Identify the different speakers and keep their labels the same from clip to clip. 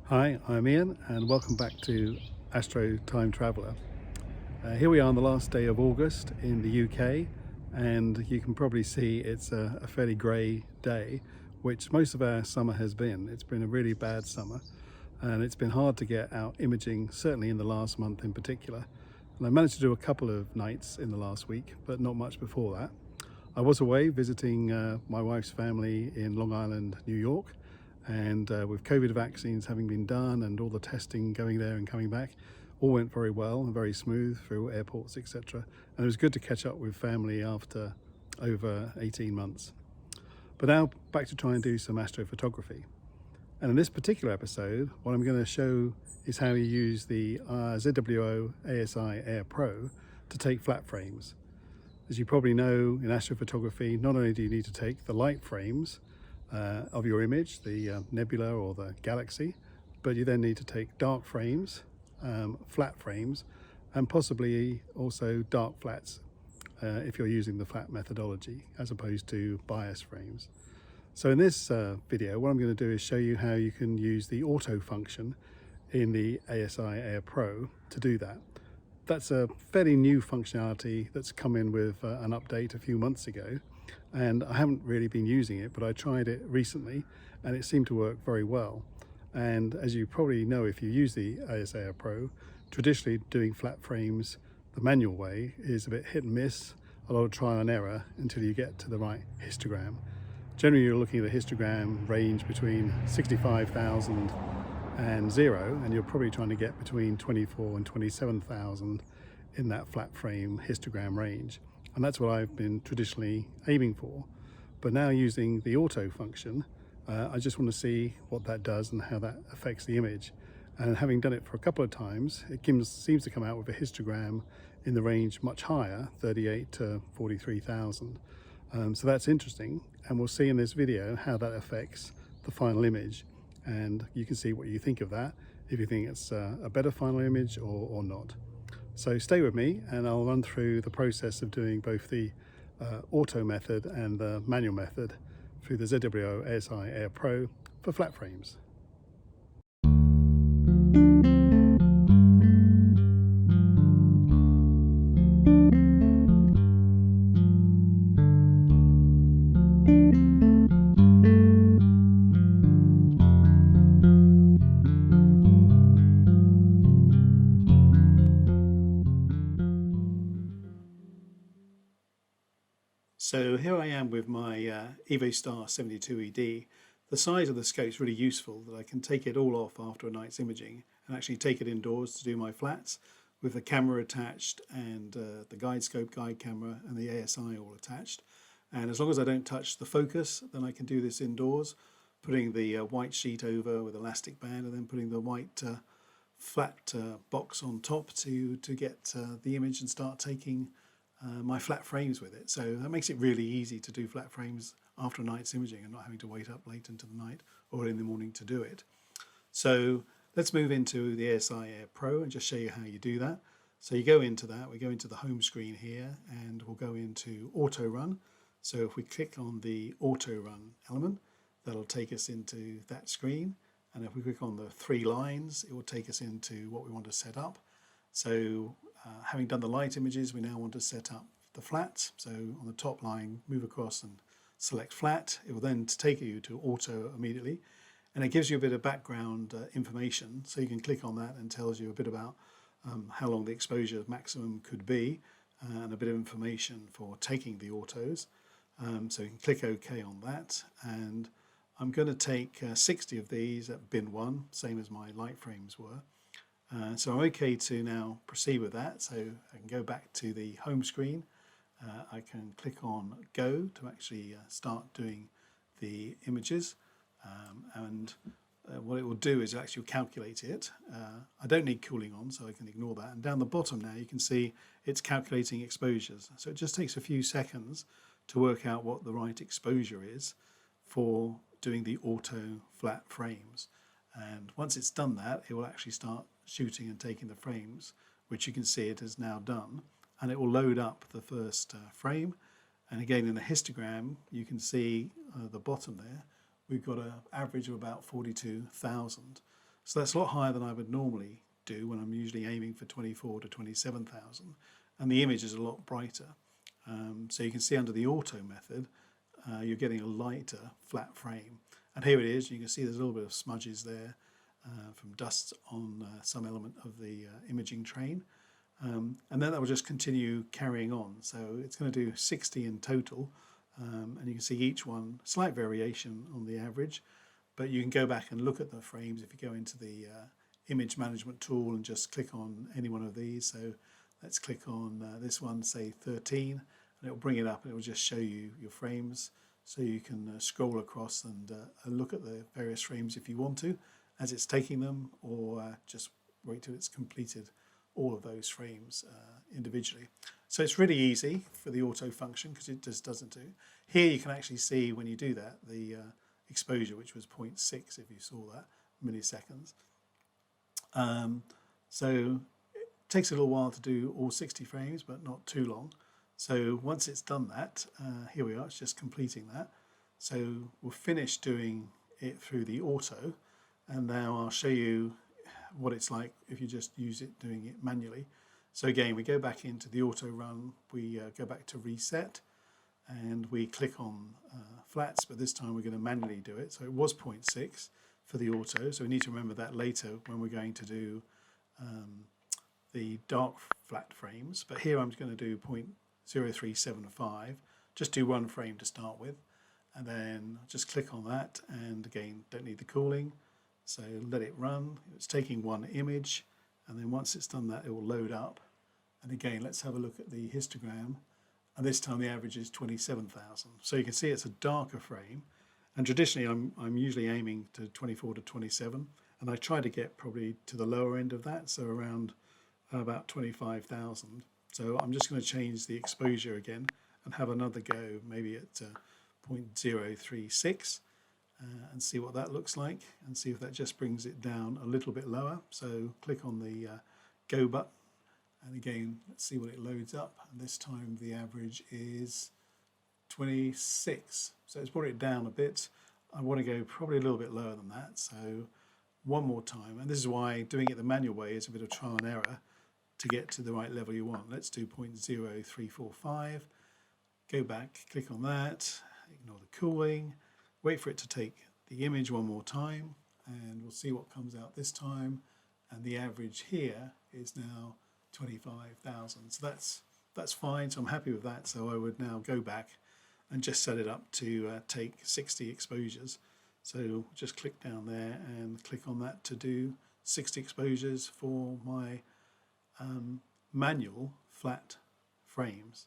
Speaker 1: Hi, I'm Ian and welcome back to Astro Time Traveller. Here we are on the last day of August in the UK, and you can probably see it's a fairly grey day, which most of our summer has been. It's been a really bad summer and it's been hard to get out imaging, certainly in the last month in particular. And I managed to do a couple of nights in the last week, but not much before that. I was away visiting my wife's family in Long Island, New York, and with COVID vaccines having been done and all the testing going there and coming back, all went very well and very smooth through airports, etc. And it was good to catch up with family after over 18 months. But now back to try and do some astrophotography. And in this particular episode, what I'm going to show is how you use the ZWO ASIair Pro to take flat frames. As you probably know, in astrophotography, not only do you need to take the light frames of your image, the nebula or the galaxy, but you then need to take dark frames, flat frames, and possibly also dark flats if you're using the flat methodology as opposed to bias frames. So in this video, what I'm going to do is show you how you can use the auto function in the ASIair Pro to do that. That's a fairly new functionality that's come in with an update a few months ago, and I haven't really been using it, but I tried it recently and it seemed to work very well. And as you probably know, if you use the ASIair Pro, traditionally doing flat frames the manual way is a bit hit and miss, a lot of trial and error until you get to the right histogram. Generally you're looking at a histogram range between 65,000 and 0, and you're probably trying to get between 24 and 27,000 in that flat frame histogram range, and that's what I've been traditionally aiming for. But now using the auto function, I just want to see what that does and how that affects the image. And having done it for a couple of times, it seems to come out with a histogram in the range much higher, 38 to 43,000. So that's interesting, and we'll see in this video how that affects the final image. And you can see what you think of that, if you think it's a better final image or not. So stay with me and I'll run through the process of doing both the auto method and the manual method through the ZWO ASIair Pro for flat frames. So here I am with my EvoStar 72ED. The size of the scope is really useful that I can take it all off after a night's imaging and actually take it indoors to do my flats with the camera attached and the guide scope, guide camera and the ASI all attached. And as long as I don't touch the focus, then I can do this indoors, putting the white sheet over with elastic band and then putting the white flat box on top to get the image and start taking my flat frames with it. So that makes it really easy to do flat frames after a night's imaging and not having to wait up late into the night or in the morning to do it. So let's move into the ASIair Pro and just show you how you do that. So you go into that, we go into the home screen here and we'll go into auto run. So if we click on the auto run element, that'll take us into that screen. And if we click on the three lines, it will take us into what we want to set up. So having done the light images, we now want to set up the flats. So on the top line, move across and select flat. It will then take you to auto immediately, and it gives you a bit of background information. So you can click on that and tells you a bit about how long the exposure maximum could be and a bit of information for taking the autos. So you can click OK on that, and I'm going to take 60 of these at bin 1, same as my light frames were. So I'm okay to now proceed with that. So I can go back to the home screen. I can click on go to actually start doing the images. What it will do is actually calculate it. I don't need cooling on, so I can ignore that. And down the bottom now you can see it's calculating exposures. So it just takes a few seconds to work out what the right exposure is for doing the auto flat frames. And once it's done that, it will actually start shooting and taking the frames, which you can see it has now done, and it will load up the first frame. And again, in the histogram you can see the bottom there, we've got an average of about 42,000. So that's a lot higher than I would normally do when I'm usually aiming for 24 to 27,000, and the image is a lot brighter. So you can see under the auto method, you're getting a lighter flat frame. And here it is. You can see there's a little bit of smudges there from dust on some element of the imaging train. And then that will just continue carrying on. So it's going to do 60 in total. And you can see each one, slight variation on the average. But you can go back and look at the frames if you go into the image management tool and just click on any one of these. So let's click on this one, say 13, and it will bring it up and it will just show you your frames. So you can scroll across and look at the various frames if you want to as it's taking them, or just wait till it's completed all of those frames individually. So it's really easy for the auto function because it just doesn't do. Here you can actually see when you do that the exposure, which was 0.6 if you saw that, milliseconds. So it takes a little while to do all 60 frames, but not too long. So once it's done that, here we are, it's just completing that. So we'll finish doing it through the auto, and now I'll show you what it's like if you just use it doing it manually. So again, we go back into the auto run, we go back to reset, and we click on flats, but this time we're going to manually do it. So it was 0.6 for the auto, so we need to remember that later when we're going to do the dark flat frames. But here I'm going to do 0.0375, just do one frame to start with, and then just click on that, and again, don't need the cooling, so let it run. It's taking one image, and then once it's done that, it will load up. And again, let's have a look at the histogram, and this time the average is 27,000. So you can see it's a darker frame, and traditionally I'm usually aiming to 24 to 27, and I try to get probably to the lower end of that, so around about 25,000. So I'm just going to change the exposure again and have another go, maybe at 0.036, and see what that looks like, and see if that just brings it down a little bit lower. So click on the go button, and again, let's see what it loads up. And this time the average is 26. So it's brought it down a bit. I want to go probably a little bit lower than that. So one more time, and this is why doing it the manual way is a bit of trial and error to get to the right level you want. Let's do 0.0345, go back, click on that, ignore the cooling, wait for it to take the image one more time, and we'll see what comes out this time. And the average here is now 25,000. So that's fine, so I'm happy with that. So I would now go back and just set it up to take 60 exposures. So just click down there and click on that to do 60 exposures for my manual flat frames.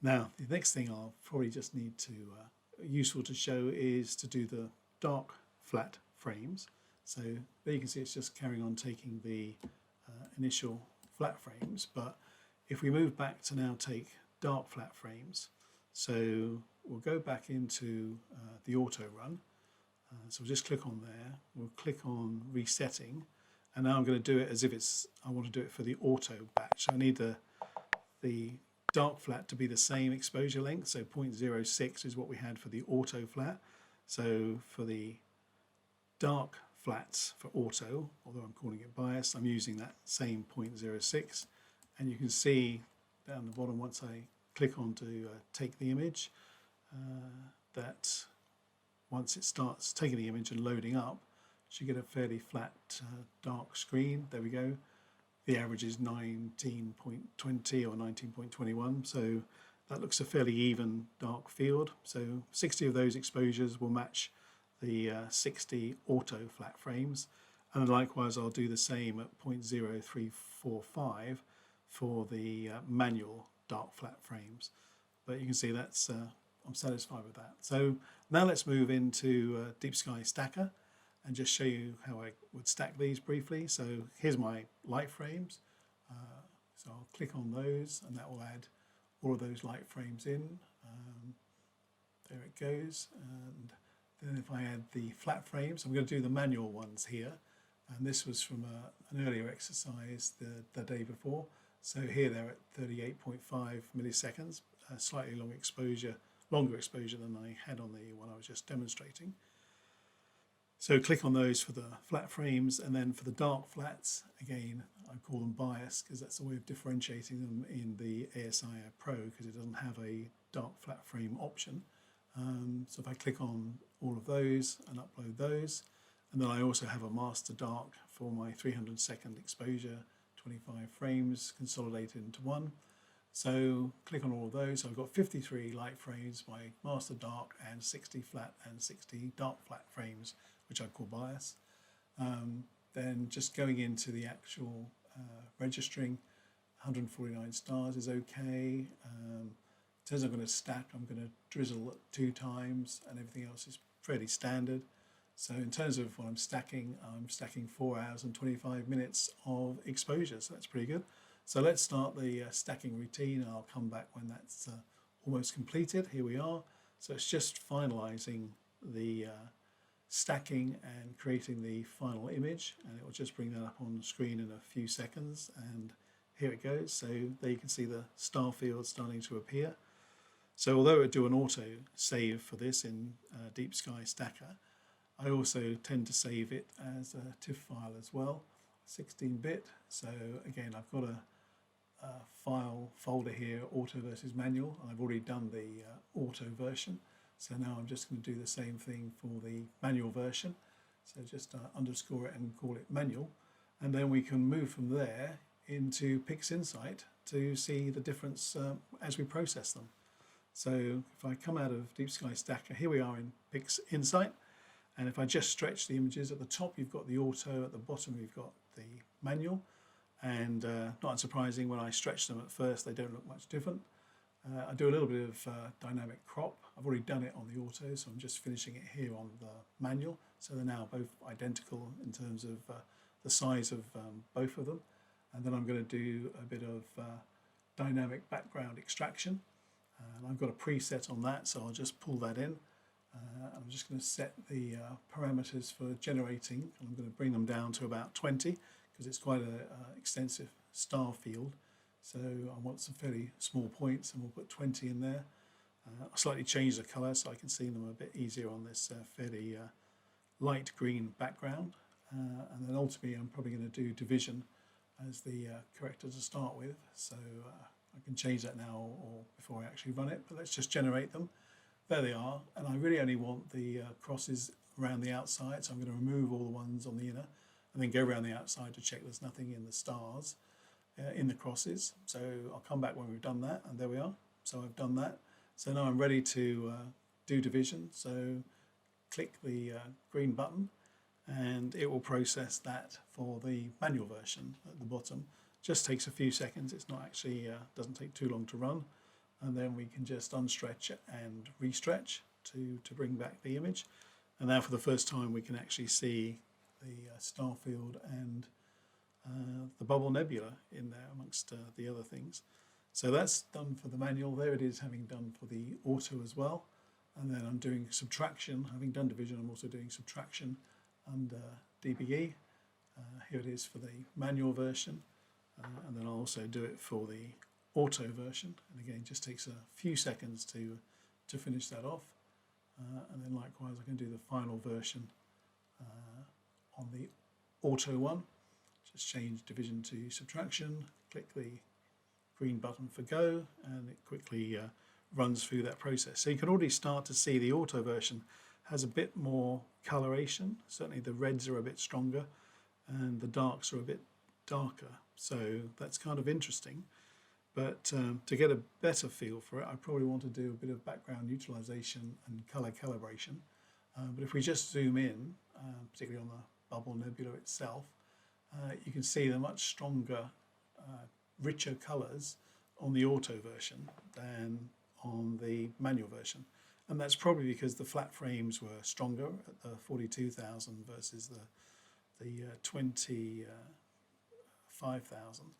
Speaker 1: Now the next thing I'll probably just need to useful to show is to do the dark flat frames. So there you can see it's just carrying on taking the initial flat frames, but if we move back to now take dark flat frames, so we'll go back into the auto run. So we'll just click on there, we'll click on resetting, and now I'm going to do it as if I want to do it for the auto batch. So I need the dark flat to be the same exposure length, so 0.06 is what we had for the auto flat. So for the dark flats for auto, although I'm calling it bias, I'm using that same 0.06, and you can see down the bottom once I click on to take the image that once it starts taking the image and loading up, you should get a fairly flat dark screen. There we go. The average is 19.20 or 19.21, so that looks a fairly even dark field. So 60 of those exposures will match the 60 auto flat frames, and likewise I'll do the same at 0.0345 for the manual dark flat frames. But you can see that's I'm satisfied with that. So now let's move into Deep Sky Stacker and just show you how I would stack these briefly. So here's my light frames. So I'll click on those, and that will add all of those light frames in. There it goes. And then if I add the flat frames, I'm going to do the manual ones here. And this was from an earlier exercise the day before. So here they're at 38.5 milliseconds, a slightly longer exposure than I had on the one I was just demonstrating. So click on those for the flat frames, and then for the dark flats, again, I call them bias because that's a way of differentiating them in the ASIair Pro, because it doesn't have a dark flat frame option. So if I click on all of those and upload those, and then I also have a master dark for my 300-second exposure, 25 frames consolidated into one. So click on all of those. So I've got 53 light frames, my master dark, and 60 flat and 60 dark flat frames, which I call bias. Then just going into the actual registering, 149 stars is okay. In terms of I'm going to stack, I'm going to drizzle 2 times, and everything else is fairly standard. So in terms of what I'm stacking 4 hours and 25 minutes of exposure, so that's pretty good. So let's start the stacking routine, and I'll come back when that's almost completed. Here we are. So it's just finalizing the stacking and creating the final image, and it will just bring that up on the screen in a few seconds, and here it goes. So there you can see the star field starting to appear. So although I do an auto save for this in Deep Sky Stacker, I also tend to save it as a TIFF file as well, 16-bit. So again, I've got a file folder here, auto versus manual, and I've already done the auto version. So now I'm just going to do the same thing for the manual version. So just underscore it and call it manual. And then we can move from there into Pixinsight to see the difference as we process them. So if I come out of Deep Sky Stacker, here we are in Pixinsight. And if I just stretch the images, at the top you've got the auto, at the bottom you've got the manual. And not unsurprising, when I stretch them at first, they don't look much different. I do a little bit of dynamic crop. I've already done it on the auto, so I'm just finishing it here on the manual. So they're now both identical in terms of the size of both of them. And then I'm going to do a bit of dynamic background extraction. And I've got a preset on that, so I'll just pull that in. I'm just going to set the parameters for generating, and I'm going to bring them down to about 20 because it's quite an extensive star field. So I want some fairly small points, and we'll put 20 in there. I'll slightly change the colour so I can see them a bit easier on this fairly light green background. And then ultimately I'm probably going to do division as the corrector to start with. So I can change that now or before I actually run it, but let's just generate them. There they are, and I really only want the crosses around the outside, so I'm going to remove all the ones on the inner and then go around the outside to check there's nothing in the stars, in the crosses. So I'll come back when we've done that, and there we are. So I've done that. So now I'm ready to do division. So click the green button, and it will process that for the manual version at the bottom. Just takes a few seconds. It's not actually, doesn't take too long to run. And then we can just unstretch and restretch to bring back the image. And now for the first time we can actually see the star field and the bubble nebula in there amongst the other things. So that's done for the manual. There it is, having done for the auto as well. And then I'm doing subtraction. Having done division, I'm also doing subtraction under DBE. Here it is for the manual version. And then I'll also do it for the auto version, and again just takes a few seconds to finish that off, and then likewise I can do the final version on the auto one. Just change division to subtraction, click the green button for go, and it quickly runs through that process. So you can already start to see the auto version has a bit more coloration. Certainly the reds are a bit stronger and the darks are a bit darker, so that's kind of interesting. But to get a better feel for it, I probably want to do a bit of background utilization and color calibration. But if we just zoom in, particularly on the bubble nebula itself, you can see the much stronger, richer colors on the auto version than on the manual version. And that's probably because the flat frames were stronger at the 42,000 versus the 25,000.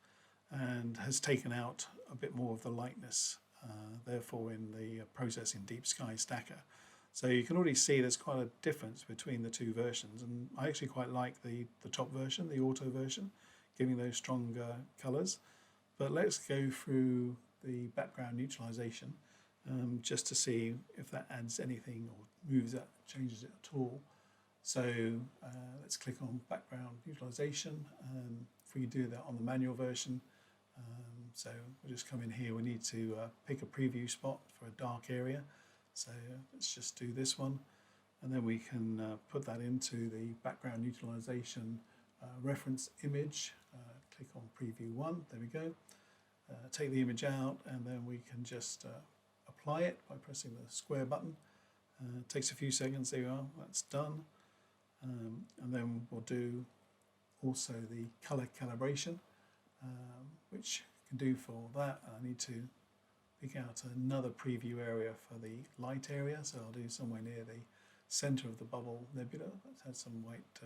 Speaker 1: And has taken out a bit more of the lightness, therefore in the process in Deep Sky Stacker. So you can already see there's quite a difference between the two versions, and I actually quite like the top version, the auto version, giving those stronger colours. But let's go through the background utilization just to see if that adds anything or moves that, changes it at all. So let's click on background utilization. If we do that on the manual version, so we'll just come in here, we need to pick a preview spot for a dark area. So let's just do this one, and then we can put that into the background utilization reference image. Click on preview 1, there we go. Take the image out, and then we can just apply it by pressing the square button. Takes a few seconds, there we are, that's done. And then we'll do also the color calibration, which you can do for that. I need to pick out another preview area for the light area, so I'll do somewhere near the center of the bubble nebula. Let's add some white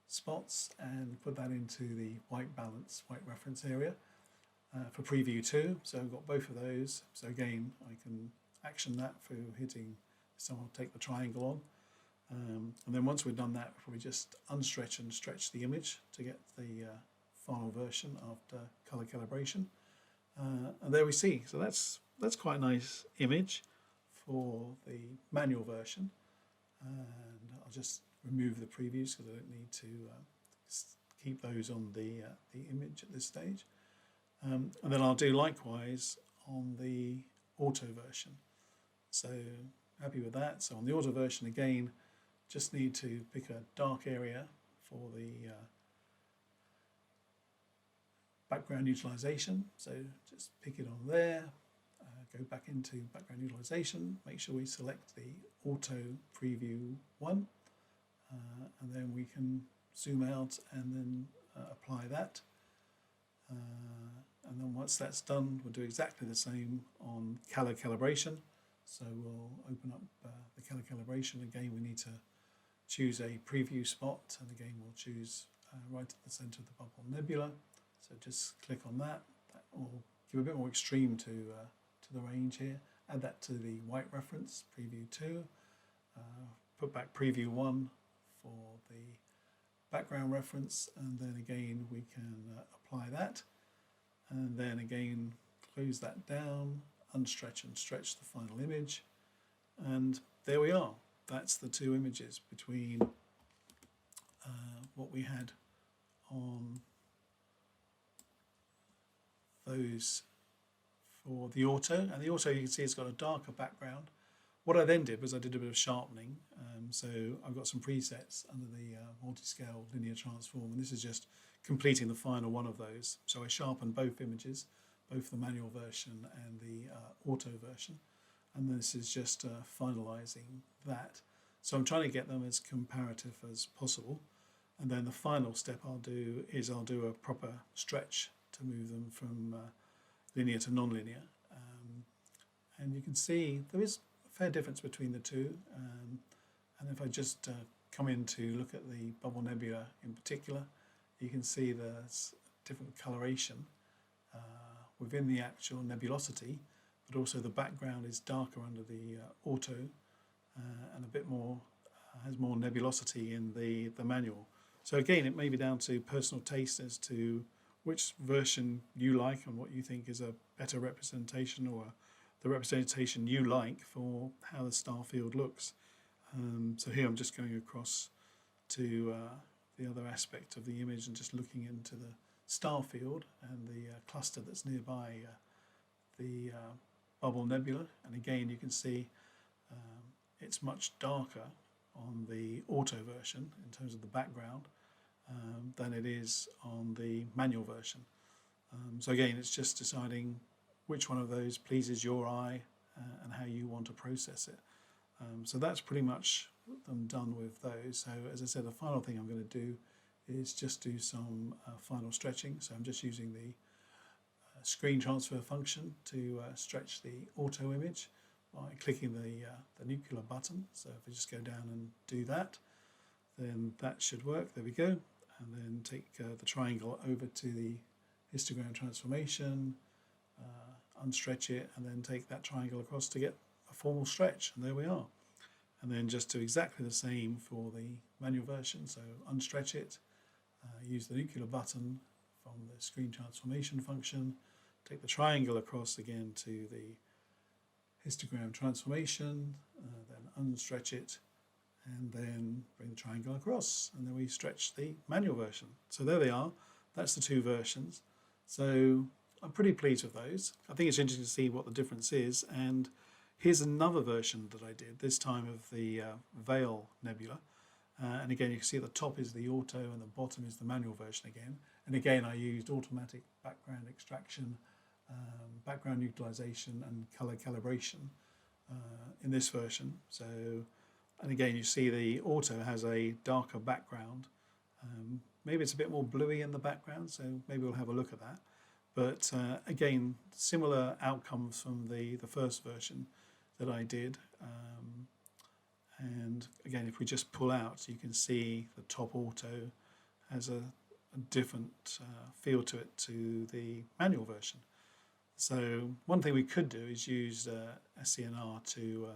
Speaker 1: spots and put that into the white balance, white reference area for preview 2. So I've got both of those. So again, I can action that through hitting, so I'll take the triangle on. And then once we've done that, we'll probably just unstretch and stretch the image to get the final version after color calibration. And there we see, so that's quite a nice image for the manual version. And I'll just remove the previews because I don't need to keep those on the image at this stage. And then I'll do likewise on the auto version. So happy with that. So on the auto version again, just need to pick a dark area for the background utilization. So just pick it on there, go back into background utilization, make sure we select the auto preview 1, and then we can zoom out and then apply that. And then once that's done, we'll do exactly the same on color calibration. So we'll open up the color calibration. Again, we need to choose a preview spot, and again we'll choose right at the center of the bubble nebula. So just click on that. That will give a bit more extreme to the range here. Add that to the white reference, preview 2. Put back preview 1 for the background reference, and then again we can apply that. And then again close that down, unstretch and stretch the final image. And there we are. That's the two images between what we had on those for the auto. And the auto, you can see it's got a darker background. What I then did was I did a bit of sharpening. So I've got some presets under the multi-scale linear transform, and this is just completing the final one of those. So I sharpened both images, both the manual version and the auto version. And this is just finalizing that. So I'm trying to get them as comparative as possible. And then the final step I'll do is I'll do a proper stretch to move them from linear to non-linear. And you can see there is a fair difference between the two. And if I just come in to look at the bubble nebula in particular, you can see there's different coloration within the actual nebulosity, but also the background is darker under the auto and a bit more, has more nebulosity in the manual. So again, it may be down to personal taste as to which version you like and what you think is a better representation, or the representation you like for how the star field looks. So here I'm just going across to the other aspect of the image and just looking into the star field and the cluster that's nearby the bubble nebula. And again, you can see it's much darker on the auto version in terms of the background than it is on the manual version. So again, it's just deciding which one of those pleases your eye and how you want to process it. So that's pretty much I'm done with those. So as I said, the final thing I'm going to do is just do some final stretching. So I'm just using the screen transfer function to stretch the auto image by clicking the nuclear button. So if I just go down and do that, then that should work. There we go. And then take the triangle over to the histogram transformation, unstretch it, and then take that triangle across to get a formal stretch. And there we are. And then just do exactly the same for the manual version. So unstretch it, use the nuclear button from the screen transformation function, take the triangle across again to the histogram transformation, then unstretch it, and then bring the triangle across, and then we stretch the manual version. So there they are. That's the two versions. So I'm pretty pleased with those. I think it's interesting to see what the difference is. And here's another version that I did, this time of the Veil Nebula. And again, you can see at the top is the auto and the bottom is the manual version again. And again, I used automatic background extraction, background utilization and color calibration in this version. So, and again, you see the auto has a darker background. Maybe it's a bit more bluey in the background, so maybe we'll have a look at that. But again, similar outcomes from the first version that I did. And again, if we just pull out, you can see the top auto has a different feel to it to the manual version. So one thing we could do is use SCNR to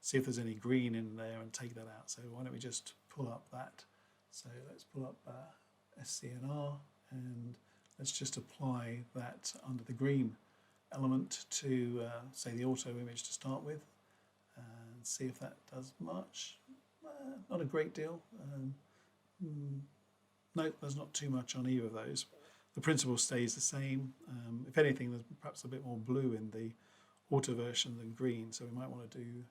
Speaker 1: see if there's any green in there and take that out. So why don't we just pull up that. So let's pull up SCNR and let's just apply that under the green element to say the auto image to start with. And see if that does much. Not a great deal. No, there's not too much on either of those. The principle stays the same. If anything, there's perhaps a bit more blue in the auto version than green, so we might want to do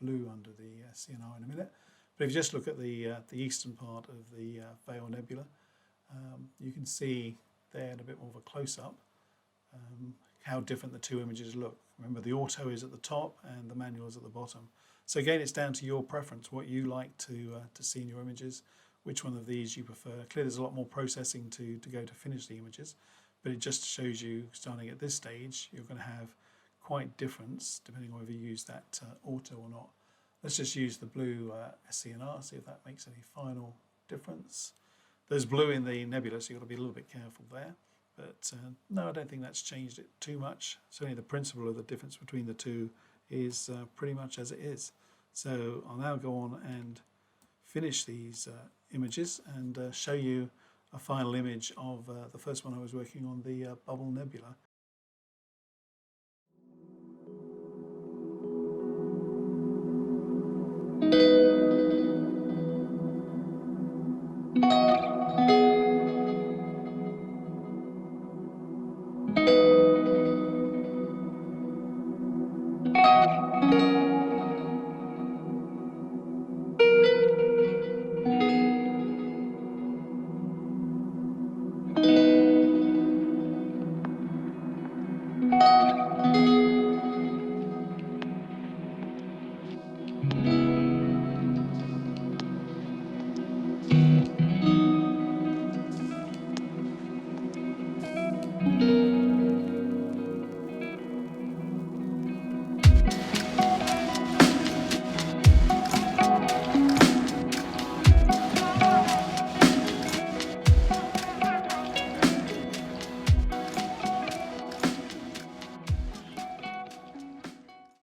Speaker 1: blue under the CNR in a minute. But if you just look at the eastern part of the Veil Nebula, you can see there in a bit more of a close-up how different the two images look. Remember, the auto is at the top and the manual is at the bottom. So again, it's down to your preference, what you like to see in your images, which one of these you prefer. Clearly, there's a lot more processing to go to finish the images, but it just shows you, starting at this stage, you're going to have quite difference depending on whether you use that auto or not. Let's just use the blue SCNR, see if that makes any final difference. There's blue in the nebula, so you've got to be a little bit careful there. But no, I don't think that's changed it too much. Certainly the principle of the difference between the two is pretty much as it is. So I'll now go on and finish these images and show you a final image of the first one I was working on, the Bubble Nebula.